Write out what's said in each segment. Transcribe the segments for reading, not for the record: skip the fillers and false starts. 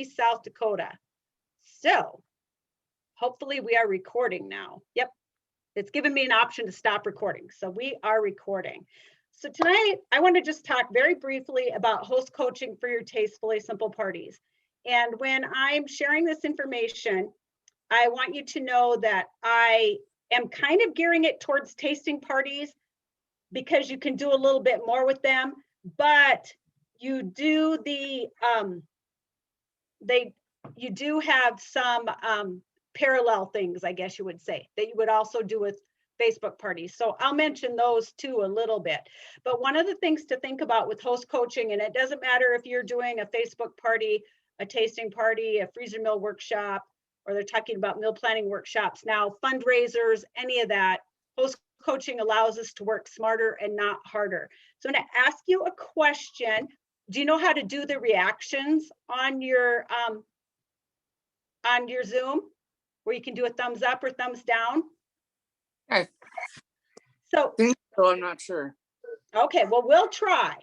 South Dakota. So hopefully we are recording now. Yep, it's given me an option to stop recording. So we are recording. So tonight I want to just talk very briefly about host coaching for your Tastefully Simple parties. And when I'm sharing this information, I want you to know that I am kind of gearing it towards tasting parties because you can do a little bit more with them, but you do you do have some parallel things, I guess you would say, that you would also do with Facebook parties. So I'll mention those too a little bit. But one of the things to think about with host coaching, and it doesn't matter if you're doing a Facebook party, a tasting party, a freezer meal workshop, or they're talking about meal planning workshops now, fundraisers, any of that, host coaching allows us to work smarter and not harder. So I'm going to ask you a question. Do you know how to do the reactions on your Zoom, where you can do a thumbs up or thumbs down? I So think so, I'm not sure. Okay, well, we'll try.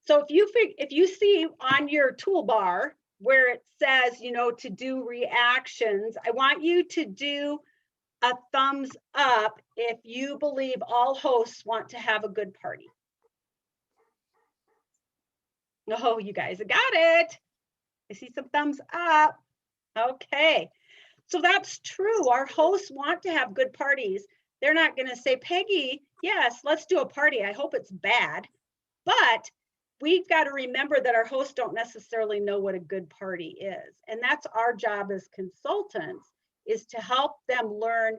So if you see on your toolbar where it says, you know, to do reactions, I want you to do a thumbs up if you believe all hosts want to have a good party. Oh, you guys got it. I see some thumbs up. Okay, so that's true. Our hosts want to have good parties. They're not going to say, Peggy, yes, let's do a party. I hope it's bad. But we've got to remember that our hosts don't necessarily know what a good party is. And that's our job as consultants, is to help them learn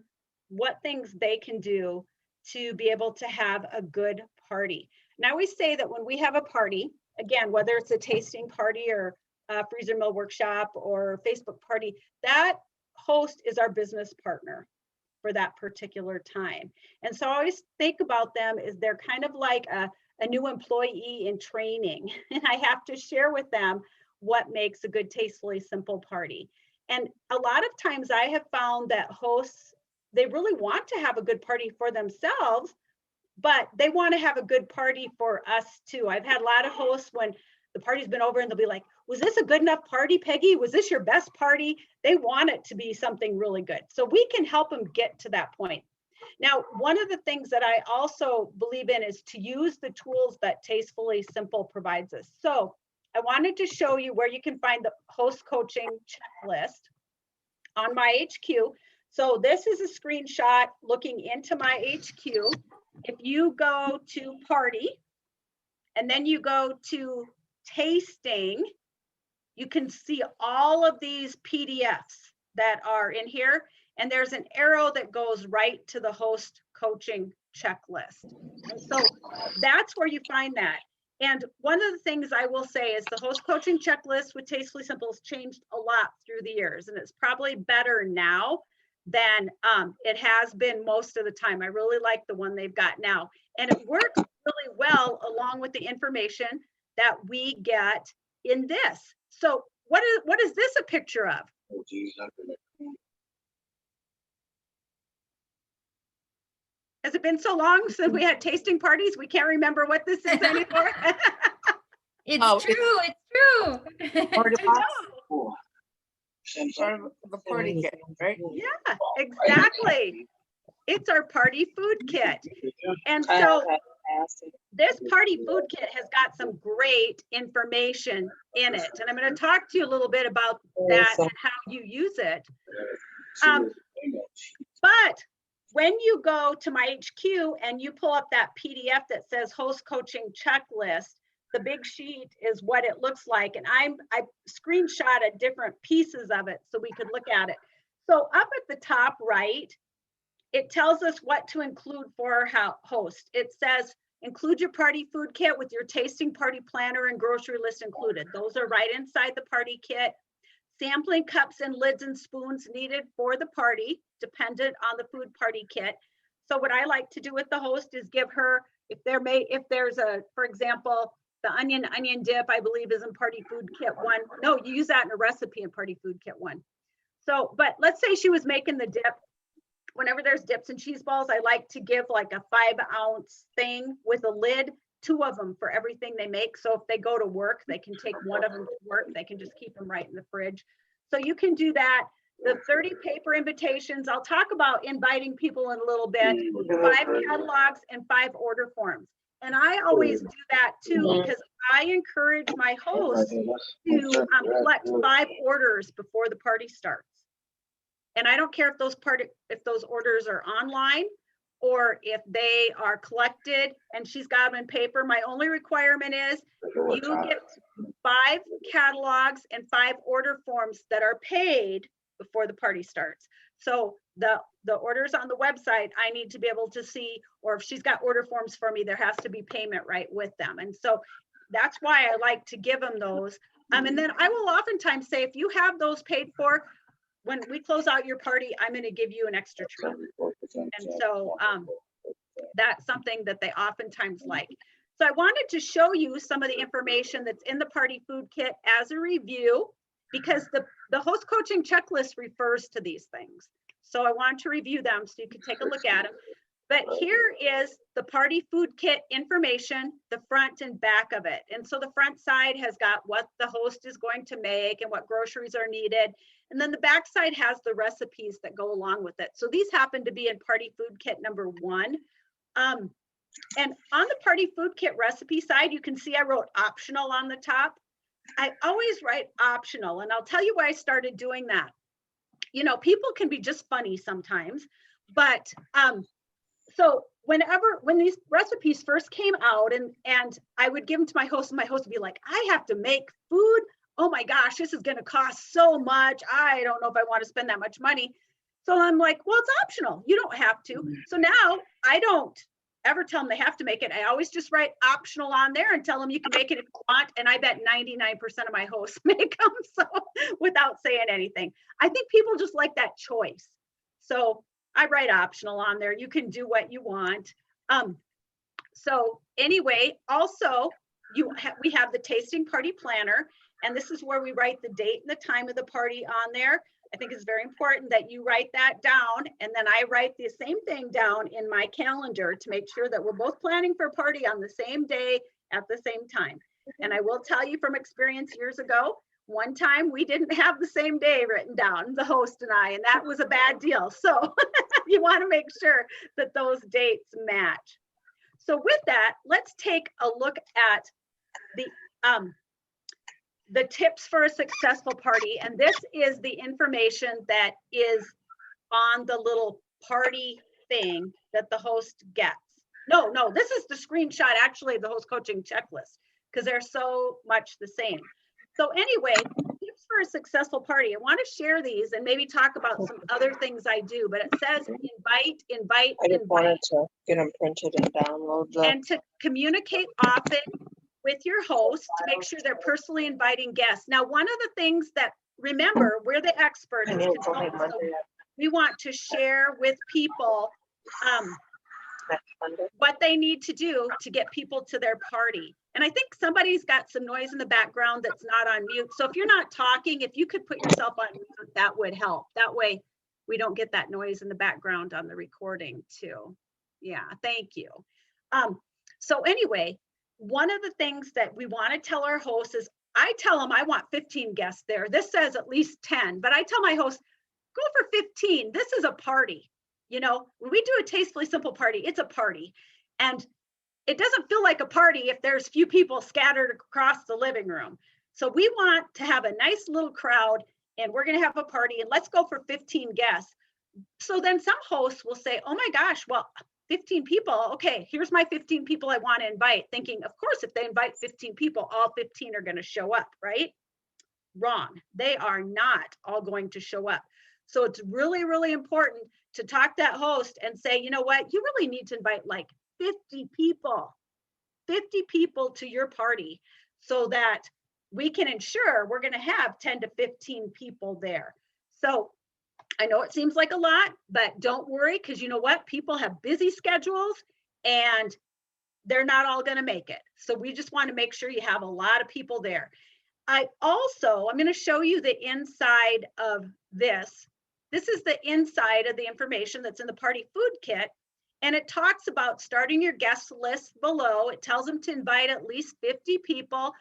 what things they can do to be able to have a good party. Now we say that when we have a party, again, whether it's a tasting party or a freezer meal workshop or Facebook party, that host is our business partner for that particular time. And so I always think about them as they're kind of like a new employee in training. And I have to share with them what makes a good Tastefully Simple party. And a lot of times I have found that hosts, they really want to have a good party for themselves, but they want to have a good party for us too. I've had a lot of hosts when the party's been over and they'll be like, was this a good enough party, Peggy? Was this your best party? They want it to be something really good. So we can help them get to that point. Now, one of the things that I also believe in is to use the tools that Tastefully Simple provides us. So I wanted to show you where you can find the host coaching checklist on my HQ. So this is a screenshot looking into my HQ. If you go to party and then you go to tasting, you can see all of these PDFs that are in here. And there's an arrow that goes right to the host coaching checklist. And so that's where you find that. And one of the things I will say is the host coaching checklist with Tastefully Simple has changed a lot through the years. And it's probably better now than it has been most of the time. I really like the one they've got now. And it works really well along with the information that we get in this. So what is this a picture of? Oh, geez, Has it been so long since we had tasting parties? We can't remember what this is anymore. It's true. It's true. Party I box, know. part of the party kit, right? Yeah, exactly. It's our party food kit. And so this party food kit has got some great information in it. And I'm going to talk to you a little bit about that and how you use it. But when you go to my HQ and you pull up that PDF that says host coaching checklist, the big sheet is what it looks like. And I screenshotted different pieces of it so we could look at it. So up at the top right, it tells us what to include for our host. It says, include your party food kit with your tasting party planner and grocery list included. Those are right inside the party kit. Sampling cups and lids and spoons needed for the party, dependent on the food party kit. So what I like to do with the host is give her, if there's a, for example, the onion dip, I believe is in party food kit 1. No, you use that in a recipe in party food kit 1. So, but let's say she was making the dip. Whenever there's dips and cheese balls, I like to give like a 5-ounce thing with a lid 2 of them for everything they make. So if they go to work, they can take 1 of them to work. They can just keep them right in the fridge. So you can do that. The 30 paper invitations, I'll talk about inviting people in a little bit, 5 catalogs and 5 order forms. And I always do that too, because I encourage my hosts to collect 5 orders before the party starts. And I don't care if those orders are online or if they are collected and she's got them in paper. My only requirement is you get 5 catalogs and 5 order forms that are paid before the party starts. So the orders on the website, I need to be able to see, or if she's got order forms for me, there has to be payment right with them. And so that's why I like to give them those. And then I will oftentimes say, if you have those paid for, when we close out your party, I'm going to give you an extra treat. And so that's something that they oftentimes like. So I wanted to show you some of the information that's in the party food kit as a review, because the host coaching checklist refers to these things. So I want to review them so you can take a look at them. But here is the party food kit information, the front and back of it. And so the front side has got what the host is going to make and what groceries are needed. And then the back side has the recipes that go along with it. So these happen to be in party food kit number 1. And on the party food kit recipe side, you can see I wrote optional on the top. I always write optional, and I'll tell you why I started doing that. You know, people can be just funny sometimes, but so when these recipes first came out and I would give them to my host, and my host would be like, I have to make food. Oh my gosh, this is going to cost so much. I don't know if I want to spend that much money. So I'm like, well, it's optional. You don't have to. So now I don't ever tell them they have to make it. I always just write optional on there and tell them you can make it if you want. And I bet 99% of my hosts make them, so without saying anything. I think people just like that choice. So I write optional on there. You can do what you want. So anyway, also we have the tasting party planner, and this is where we write the date and the time of the party on there. I think it's very important that you write that down, and then I write the same thing down in my calendar to make sure that we're both planning for a party on the same day at the same time. And I will tell you from experience years ago, one time we didn't have the same day written down, the host and I, and that was a bad deal. So you want to make sure that those dates match. So with that, let's take a look at the tips for a successful party. And this is the information that is on the little party thing that the host gets. No, this is the screenshot actually of the host coaching checklist, because they're so much the same. So anyway, tips for a successful party. I want to share these and maybe talk about some other things I do, but it says invite. I just wanted to get them printed and download them. And to communicate often with your host to make sure they're personally inviting guests. Now, one of the things that, remember, we're the expert as consultants, so we want to share with people what they need to do to get people to their party. And I think somebody's got some noise in the background that's not on mute. So if you're not talking, if you could put yourself on mute, that would help. That way we don't get that noise in the background on the recording too. Yeah, thank you. So anyway, one of the things that we want to tell our hosts is, I tell them I want 15 guests there. This says at least 10, but I tell my host, go for 15. This is a party. You know, when we do a Tastefully Simple party, it's a party. And it doesn't feel like a party if there's few people scattered across the living room. So we want to have a nice little crowd, and we're going to have a party, and let's go for 15 guests. So then some hosts will say, oh my gosh, well, 15 people. Okay, here's my 15 people I want to invite, thinking, of course, if they invite 15 people, all 15 are going to show up, right? Wrong. They are not all going to show up. So it's really, really important to talk to that host and say, you know what, you really need to invite like 50 people to your party so that we can ensure we're going to have 10 to 15 people there. So I know it seems like a lot, but don't worry, because you know what? People have busy schedules and they're not all going to make it. So we just want to make sure you have a lot of people there. I'm going to show you the inside of this. This is the inside of the information that's in the party food kit. And it talks about starting your guest list below. It tells them to invite at least 50 people,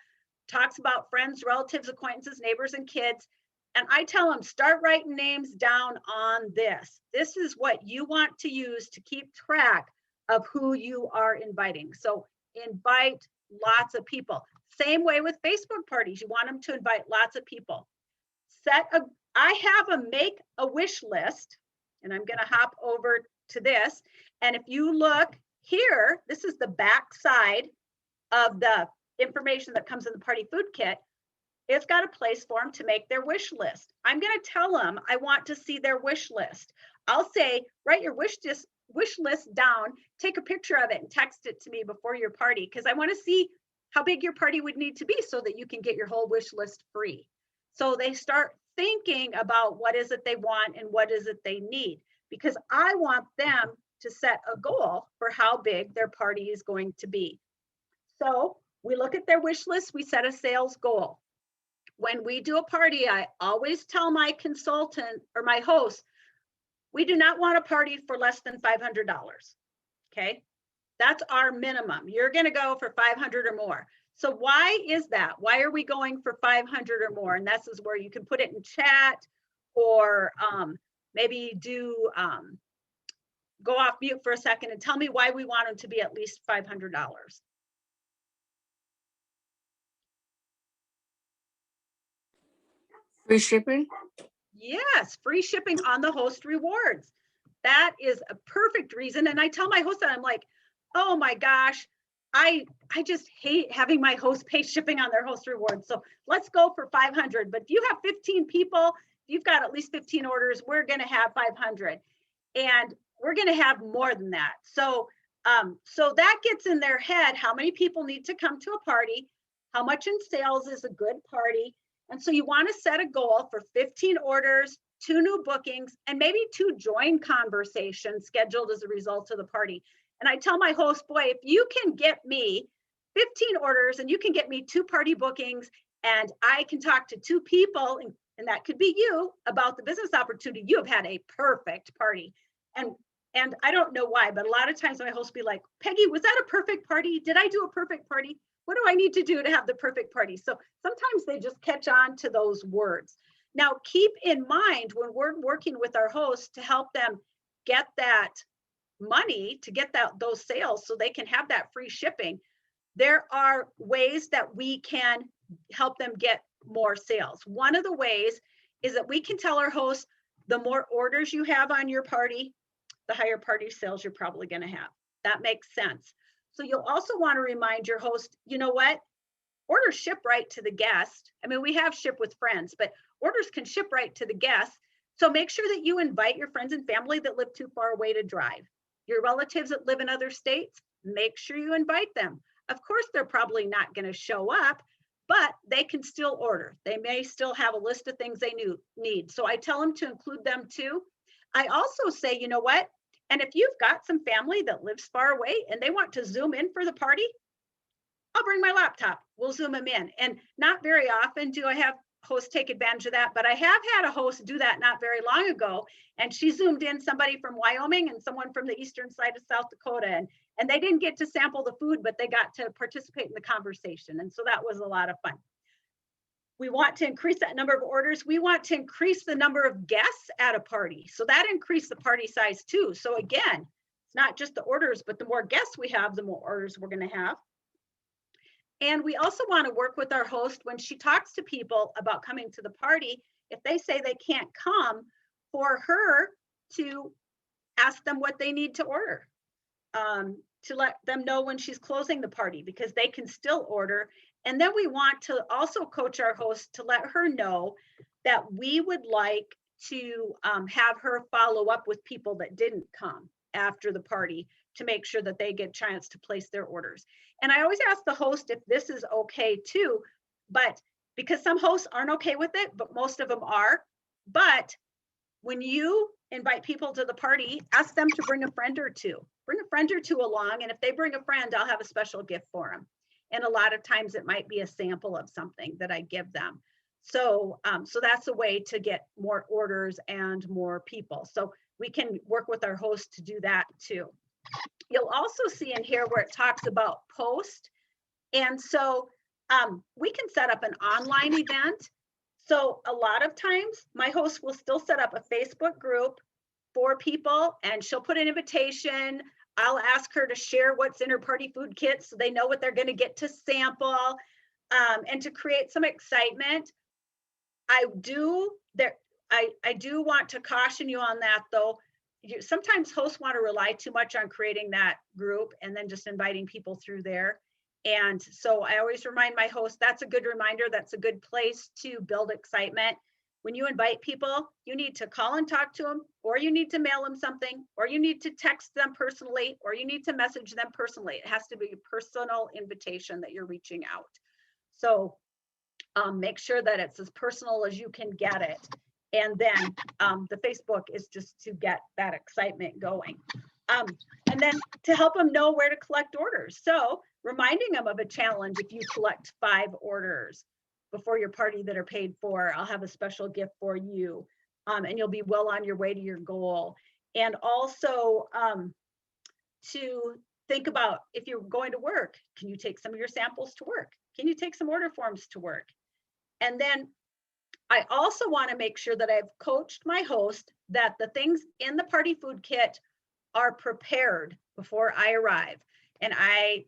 talks about friends, relatives, acquaintances, neighbors, and kids. And I tell them, start writing names down on this. This is what you want to use to keep track of who you are inviting. So invite lots of people. Same way with Facebook parties. You want them to invite lots of people. I have a make a wish list, and I'm going to hop over to this. And if you look here, this is the back side of the information that comes in the party food kit. It's got a place for them to make their wish list. I'm going to tell them I want to see their wish list. I'll say, write your wish list down, take a picture of it and text it to me before your party, because I want to see how big your party would need to be so that you can get your whole wish list free. So they start thinking about what is it they want and what is it they need, because I want them to set a goal for how big their party is going to be. So we look at their wish list, we set a sales goal. When we do a party, I always tell my consultant or my host, we do not want a party for less than $500. Okay, that's our minimum. You're going to go for 500 or more. So why is that? Why are we going for 500 or more? And this is where you can put it in chat, or maybe do go off mute for a second and tell me why we want them to be at least $500. Free shipping? Yes, free shipping on the host rewards. That is a perfect reason. And I tell my host that, I'm like, oh my gosh, I just hate having my host pay shipping on their host rewards. So let's go for 500. But if you have 15 people, you've got at least 15 orders, we're going to have 500. And we're going to have more than that. So that gets in their head, how many people need to come to a party, how much in sales is a good party. And so you want to set a goal for 15 orders, 2 new bookings, and maybe 2 join conversations scheduled as a result of the party. And I tell my host, boy, if you can get me 15 orders and you can get me 2 party bookings, and I can talk to 2 people, and that could be you, about the business opportunity, you have had a perfect party. And I don't know why, but a lot of times my host will be like, Peggy, was that a perfect party? Did I do a perfect party? What do I need to do to have the perfect party? So sometimes they just catch on to those words. Now, keep in mind when we're working with our hosts to help them get that money, to get those sales so they can have that free shipping, there are ways that we can help them get more sales. One of the ways is that we can tell our hosts, the more orders you have on your party, the higher party sales you're probably going to have. That makes sense. So you'll also want to remind your host, you know what? Orders ship right to the guest. I mean, we have ship with friends, but orders can ship right to the guest. So make sure that you invite your friends and family that live too far away to drive. Your relatives that live in other states, make sure you invite them. Of course, they're probably not going to show up, but they can still order. They may still have a list of things they need. So I tell them to include them too. I also say, you know what? And if you've got some family that lives far away and they want to Zoom in for the party, I'll bring my laptop. We'll Zoom them in. And not very often do I have hosts take advantage of that, but I have had a host do that not very long ago. And she Zoomed in somebody from Wyoming and someone from the eastern side of South Dakota. And they didn't get to sample the food, but they got to participate in the conversation. And so that was a lot of fun. We want to increase that number of orders. We want to increase the number of guests at a party. So that increased the party size too. So again, it's not just the orders, but the more guests we have, the more orders we're going to have. And we also want to work with our host when she talks to people about coming to the party. If they say they can't come, for her to ask them what they need to order, to let them know when she's closing the party, because they can still order. And then we want to also coach our host to let her know that we would like to have her follow up with people that didn't come after the party to make sure that they get a chance to place their orders. And I always ask the host if this is okay too, but because some hosts aren't okay with it, but most of them are. But when you invite people to the party, ask them to bring a friend or two. Bring a friend or two along, and if they bring a friend, I'll have a special gift for them. And a lot of times it might be a sample of something that I give them. So, so that's a way to get more orders and more people. So we can work with our host to do that too. you'll also see in here where it talks about post. And so we can set up an online event. So a lot of times my host will still set up a Facebook group for people and she'll put an invitation. I'll ask her to share what's in her party food kit so they know what they're going to get to sample, and to create some excitement. I do want to caution you on that though. Sometimes hosts want to rely too much on creating that group and then just inviting people through there. And so I always remind my host, that's a good reminder. That's a good place to build excitement. When you invite people, you need to call and talk to them, or you need to mail them something, or you need to text them personally, or you need to message them personally. It has to be a personal invitation that you're reaching out. So make sure that it's as personal as you can get it. And then the Facebook is just to get that excitement going. And then to help them know where to collect orders. So reminding them of a challenge. If you collect 5 orders before your party that are paid for, I'll have a special gift for you. And you'll be well on your way to your goal. And also to think about, if you're going to work, can you take some of your samples to work? Can you take some order forms to work? And then I also want to make sure that I've coached my host that the things in the party food kit are prepared before I arrive. And I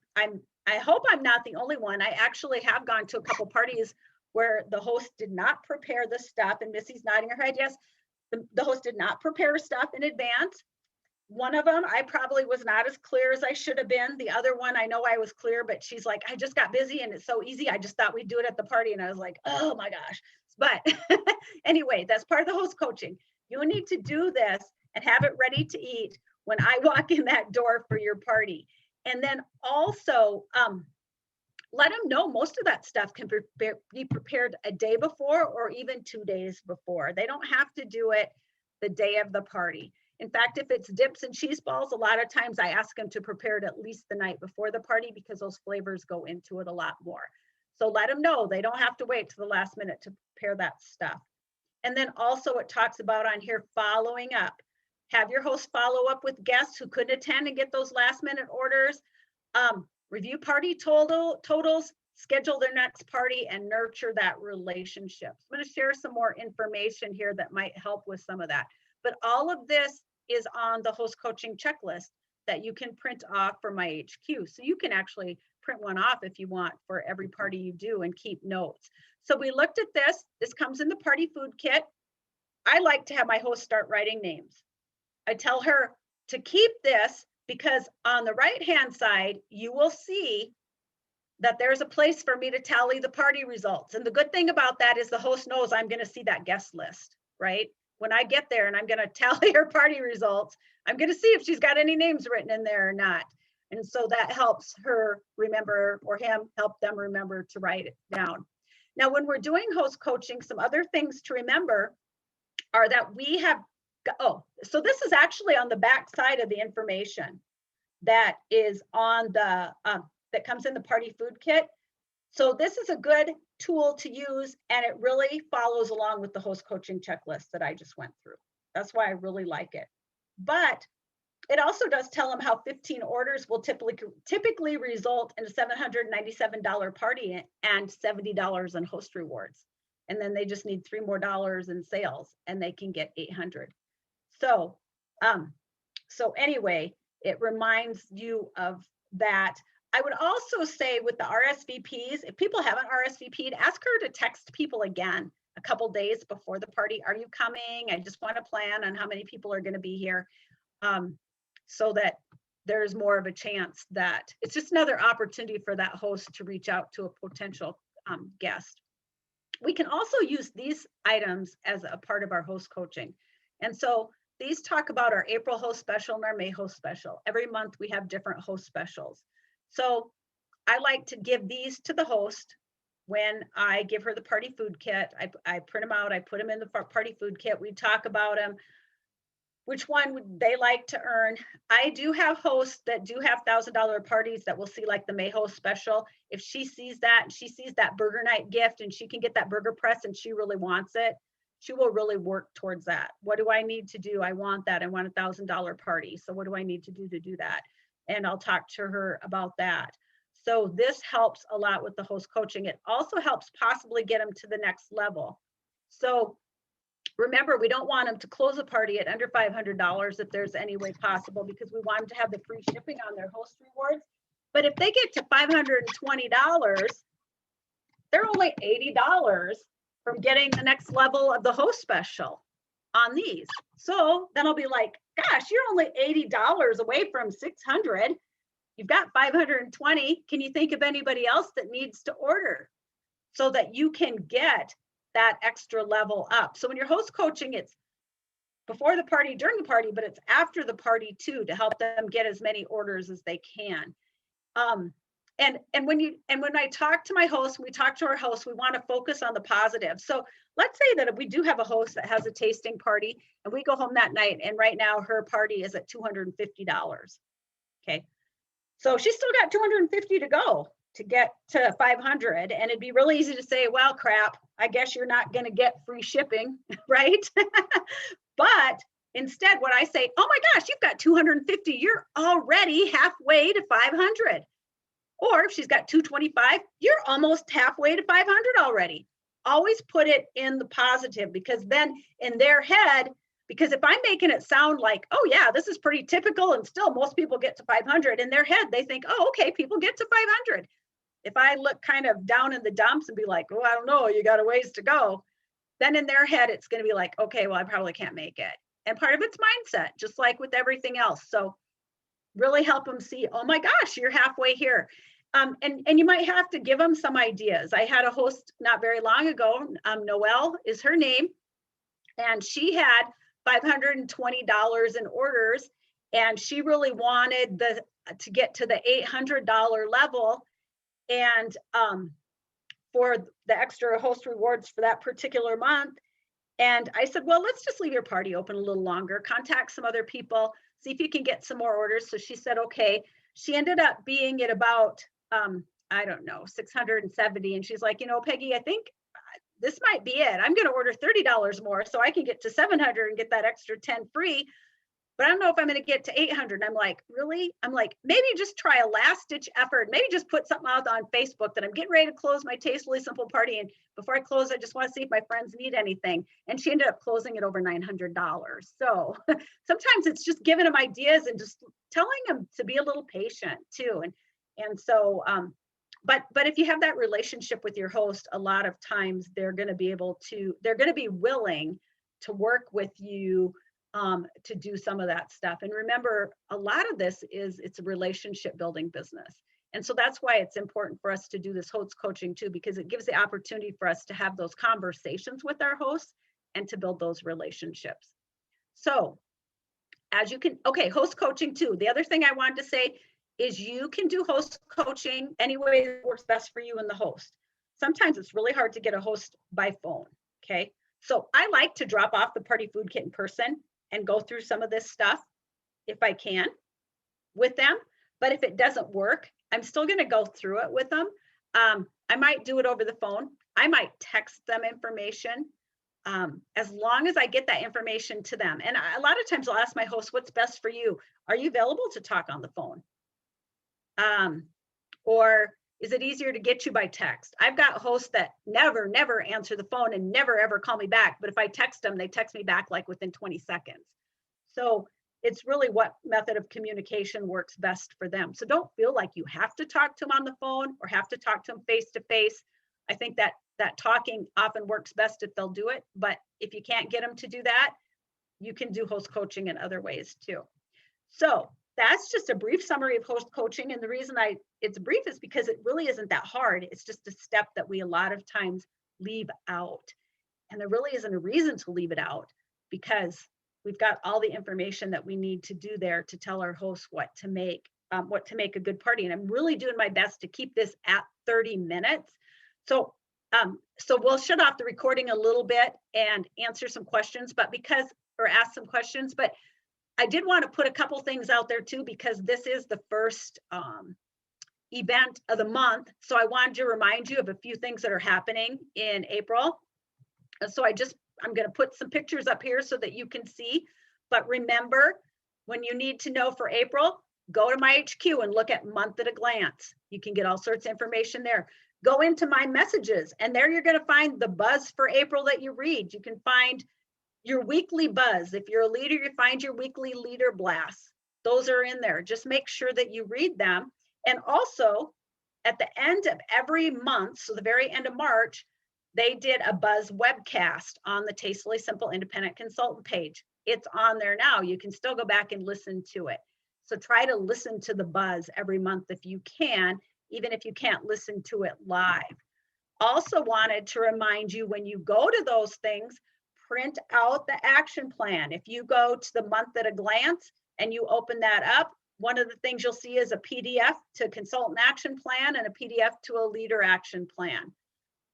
hope I'm not the only one. I actually have gone to a couple parties where the host did not prepare the stuff, and Missy's nodding her head, yes, the host did not prepare stuff in advance. One of them, I probably was not as clear as I should have been. The other one, I know I was clear, but she's like, I just got busy and it's so easy. I just thought we'd do it at the party. And I was like, oh my gosh. But anyway, that's part of the host coaching. You need to do this and have it ready to eat when I walk in that door for your party. And then also let them know most of that stuff can be prepared a day before or even 2 days before. They don't have to do it the day of the party. In fact, if it's dips and cheese balls, a lot of times I ask them to prepare it at least the night before the party because those flavors go into it a lot more. So let them know they don't have to wait to the last minute to prepare that stuff. And then also it talks about on here following up. Have your host follow up with guests who couldn't attend and get those last minute orders. Review party totals, schedule their next party, and nurture that relationship. I'm going to share some more information here that might help with some of that. But all of this is on the host coaching checklist that you can print off for my HQ. So you can actually print one off if you want for every party you do and keep notes. So we looked at this. This comes in the party food kit. I like to have my host start writing names. I tell her to keep this because on the right-hand side, you will see that there's a place for me to tally the party results. And the good thing about that is the host knows I'm going to see that guest list, right? When I get there and I'm going to tally her party results, I'm going to see if she's got any names written in there or not. And so that helps her remember, or him help them remember to write it down. Now, when we're doing host coaching, some other things to remember are that we have, so this is actually on the back side of the information that is on the, that comes in the party food kit. So this is a good tool to use, and it really follows along with the host coaching checklist that I just went through. That's why I really like it. But it also does tell them how 15 orders will typically result in a $797 party and $70 in host rewards. And then they just need $3 more in sales and they can get 800. So, so anyway, it reminds you of that. I would also say with the RSVPs, if people haven't RSVP'd, ask her to text people again a couple days before the party. Are you coming? I just want to plan on how many people are going to be here, so that there's more of a chance that it's just another opportunity for that host to reach out to a potential guest. We can also use these items as a part of our host coaching. And so these talk about our April host special and our May host special. Every month we have different host specials. So I like to give these to the host when I give her the party food kit. I print them out, I put them in the party food kit. We talk about them, which one would they like to earn. I do have hosts that do have $1,000 parties that will see like the May host special. If she sees that, and she sees that burger night gift and she can get that burger press and she really wants it, she will really work towards that. What do I need to do? I want that. I want $1,000 party. So what do I need to do that? And I'll talk to her about that. So this helps a lot with the host coaching. It also helps possibly get them to the next level. So remember, we don't want them to close a party at under $500 if there's any way possible, because we want them to have the free shipping on their host rewards. But if they get to $520, they're only $80 from getting the next level of the host special on these. So then I'll be like, gosh, you're only $80 away from 600. You've got 520. Can you think of anybody else that needs to order so that you can get that extra level up? So when you're host coaching, it's before the party, during the party, but it's after the party too, to help them get as many orders as they can. And when I talk to my host, we talk to our host, we want to focus on the positive. So let's say that if we do have a host that has a tasting party and we go home that night, and right now her party is at $250. Okay. So she's still got $250 to go to get to 500. And it'd be really easy to say, well, crap, I guess you're not going to get free shipping, right? But instead, what I say, oh my gosh, you've got 250. You're already halfway to 500. Or if she's got 225, you're almost halfway to 500 already. Always put it in the positive, because then in their head, because if I'm making it sound like, oh yeah, this is pretty typical and still most people get to 500, in their head, they think, oh, okay, people get to 500. If I look kind of down in the dumps and be like, oh, I don't know, you got a ways to go, then in their head, it's going to be like, okay, well, I probably can't make it. And part of it's mindset, just like with everything else. So really help them see, oh my gosh, you're halfway here. And you might have to give them some ideas. I had a host not very long ago, Noelle is her name, and she had $520 in orders, and she really wanted to get to the $800 level, and for the extra host rewards for that particular month. And I said, well, let's just leave your party open a little longer, contact some other people, see if you can get some more orders. So she said, okay. She ended up being at about, I don't know, 670. And she's like, you know, Peggy, I think this might be it. I'm going to order $30 more so I can get to 700 and get that extra 10 free. But I don't know if I'm going to get to 800. I'm like, really? I'm like, maybe just try a last ditch effort. Maybe just put something out on Facebook that I'm getting ready to close my Tastefully Simple party. And before I close, I just want to see if my friends need anything. And she ended up closing it over $900. So sometimes it's just giving them ideas and just telling them to be a little patient too. And so, but if you have that relationship with your host, a lot of times they're going to be willing to work with you to do some of that stuff. And remember, a lot of this it's a relationship building business. And so that's why it's important for us to do this host coaching too, because it gives the opportunity for us to have those conversations with our hosts and to build those relationships. So as you can, okay, host coaching too. The other thing I wanted to say is you can do host coaching any way that works best for you and the host. Sometimes it's really hard to get a host by phone, okay? So I like to drop off the party food kit in person and go through some of this stuff if I can with them. But if it doesn't work, I'm still going to go through it with them. I might do it over the phone. I might text them information as long as I get that information to them. And a lot of times I'll ask my host, what's best for you? Are you available to talk on the phone? Or is it easier to get you by text? I've got hosts that never answer the phone and never ever call me back. But if I text them, they text me back like within 20 seconds. So it's really what method of communication works best for them. So don't feel like you have to talk to them on the phone or have to talk to them face to face. I think that talking often works best if they'll do it. But if you can't get them to do that, you can do host coaching in other ways too. So that's just a brief summary of host coaching. And the reason it's brief is because it really isn't that hard. It's just a step that we a lot of times leave out. And there really isn't a reason to leave it out, because we've got all the information that we need to do there to tell our hosts what to make a good party. And I'm really doing my best to keep this at 30 minutes. So we'll shut off the recording a little bit and answer some questions, or ask some questions. But I did want to put a couple things out there too, because this is the first event of the month. So I wanted to remind you of a few things that are happening in April. So I just I'm going to put some pictures up here so that you can see. But remember, when you need to know for April, go to my HQ and look at month at a glance. You can get all sorts of information there. Go into my messages, and there you're going to find the buzz for April that you read. You can find your weekly buzz. If you're a leader, you find your weekly leader blasts. Those are in there. Just make sure that you read them. And also, at the end of every month, so the very end of March, they did a buzz webcast on the Tastefully Simple Independent Consultant page. It's on there now. You can still go back and listen to it. So try to listen to the buzz every month if you can, even if you can't listen to it live. Also wanted to remind you, when you go to those things, print out the action plan. If you go to the month at a glance and you open that up, one of the things you'll see is a PDF to consultant action plan and a PDF to a leader action plan.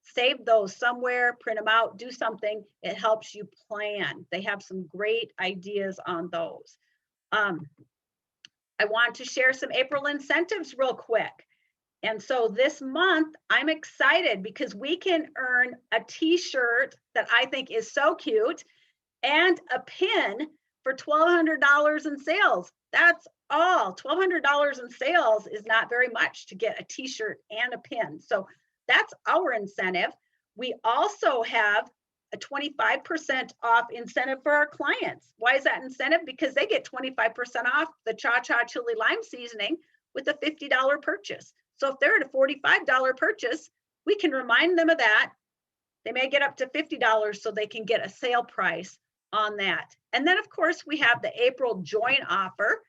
Save those somewhere, print them out, do something. It helps you plan. They have some great ideas on those. I want to share some April incentives real quick. And so this month, I'm excited because we can earn a t-shirt that I think is so cute and a pin for $1,200 in sales. That's all. $1,200 in sales is not very much to get a t-shirt and a pin. So that's our incentive. We also have a 25% off incentive for our clients. Why is that incentive? Because they get 25% off the Cha-Cha Chili Lime Seasoning with a $50 purchase. So if they're at a $45 purchase, we can remind them of that. They may get up to $50 so they can get a sale price on that. And then of course we have the April join offer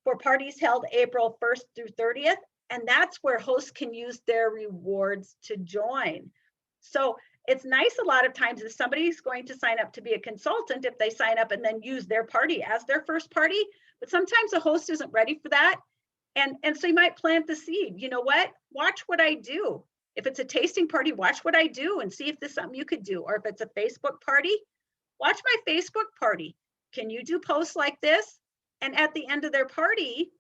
for parties held April 1st through 30th. And that's where hosts can use their rewards to join. So it's nice a lot of times if somebody's going to sign up to be a consultant, if they sign up and then use their party as their first party, but sometimes a host isn't ready for that. And so you might plant the seed. You know what? Watch what I do. If it's a tasting party, watch what I do and see if this is something you could do. Or if it's a Facebook party, watch my Facebook party. Can you do posts like this? And at the end of their party,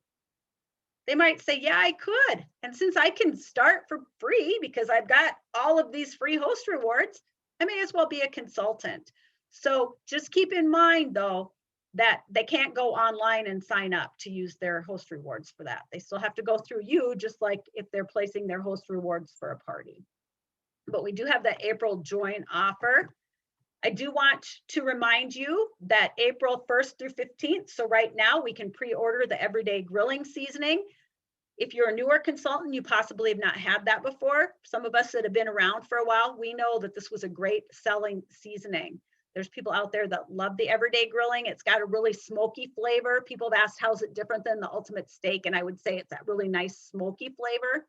they might say, yeah, I could. And since I can start for free because I've got all of these free host rewards, I may as well be a consultant. So just keep in mind, though, that they can't go online and sign up to use their host rewards for that. They still have to go through you, just like if they're placing their host rewards for a party. But we do have the April join offer. I do want to remind you that April 1st through 15th, so right now we can pre-order the Everyday Grilling Seasoning. If you're a newer consultant, you possibly have not had that before. Some of us that have been around for a while, we know that this was a great selling seasoning. There's people out there that love the Everyday Grilling. It's got a really smoky flavor. People have asked, how's it different than the Ultimate Steak? And I would say it's that really nice smoky flavor.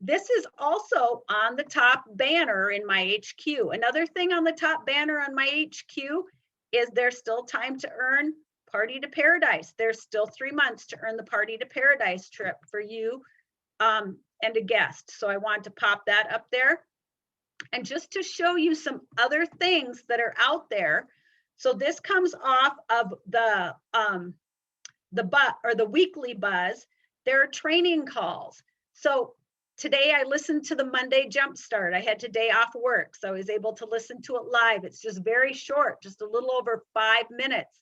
This is also on the top banner in my HQ. Another thing on the top banner on my HQ is there's still time to earn Party to Paradise. There's still 3 months to earn the Party to Paradise trip for you and a guest. So I want to pop that up there. And just to show you some other things that are out there. So this comes off of the weekly buzz. There are training calls. So today I listened to the Monday Jumpstart. I had today off work, so I was able to listen to it live. It's just very short, just a little over 5 minutes.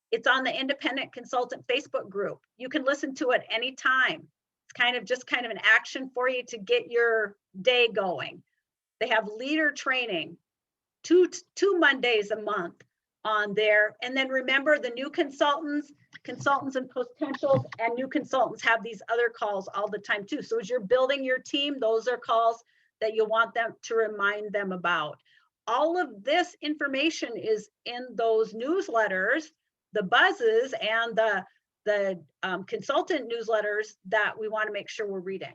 It's on the Independent Consultant Facebook group. You can listen to it anytime. It's kind of an action for you to get your day going. They have leader training, two Mondays a month on there. And then remember, the new consultants and potentials and new consultants have these other calls all the time too. So as you're building your team, those are calls that you'll want them to remind them about. All of this information is in those newsletters, the buzzes and the consultant newsletters that we want to make sure we're reading.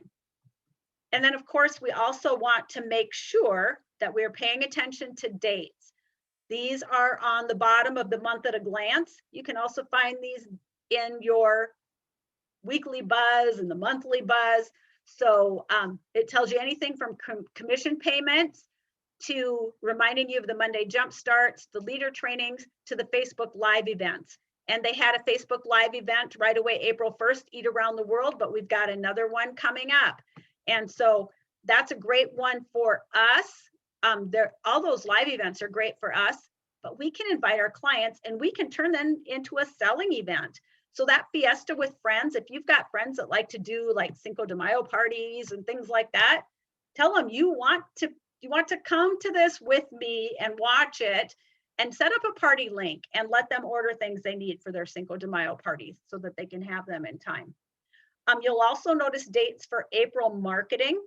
And then of course, we also want to make sure that we're paying attention to dates. These are on the bottom of the month at a glance. You can also find these in your weekly buzz and the monthly buzz. So it tells you anything from commission payments to reminding you of the Monday jump starts, the leader trainings, to the Facebook Live events. And they had a Facebook Live event right away, April 1st, Eat Around the World, but we've got another one coming up. And so that's a great one for us. all those live events are great for us, but we can invite our clients and we can turn them into a selling event. So that fiesta with friends, if you've got friends that like to do like Cinco de Mayo parties and things like that, tell them you want to come to this with me and watch it, and set up a party link and let them order things they need for their Cinco de Mayo parties so that they can have them in time. You'll also notice dates for April marketing.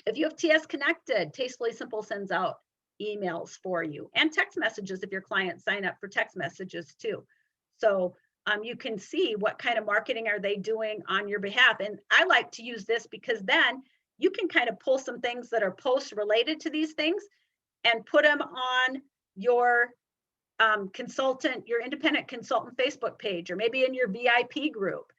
If you have TS Connected, Tastefully Simple sends out emails for you and text messages if your clients sign up for text messages too. So you can see what kind of marketing are they doing on your behalf. And I like to use this because then you can kind of pull some things that are posts related to these things and put them on your your independent consultant Facebook page, or maybe in your VIP group.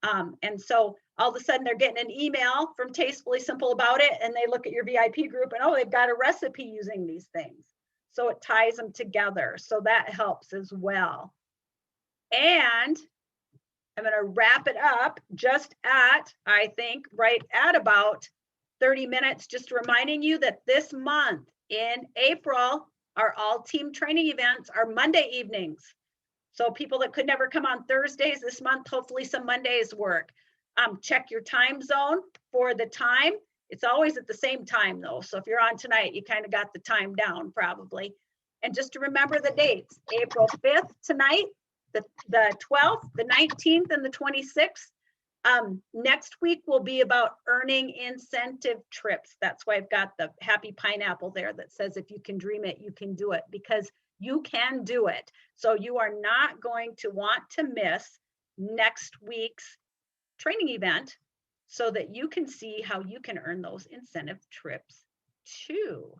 And so all of a sudden they're getting an email from Tastefully Simple about it, and they look at your VIP group and, oh, they've got a recipe using these things. So it ties them together. So that helps as well. And I'm going to wrap it up just at, I think, right at about 30 minutes, just reminding you that this month in April, our all team training events are Monday evenings. So people that could never come on Thursdays this month, hopefully some Mondays work. Check your time zone for the time. It's always at the same time though. So if you're on tonight, you kind of got the time down probably. And just to remember the dates, April 5th tonight, the 12th, the 19th, and the 26th. Next week will be about earning incentive trips. That's why I've got the happy pineapple there that says, if you can dream it, you can do it, because you can do it. So you are not going to want to miss next week's training event so that you can see how you can earn those incentive trips too.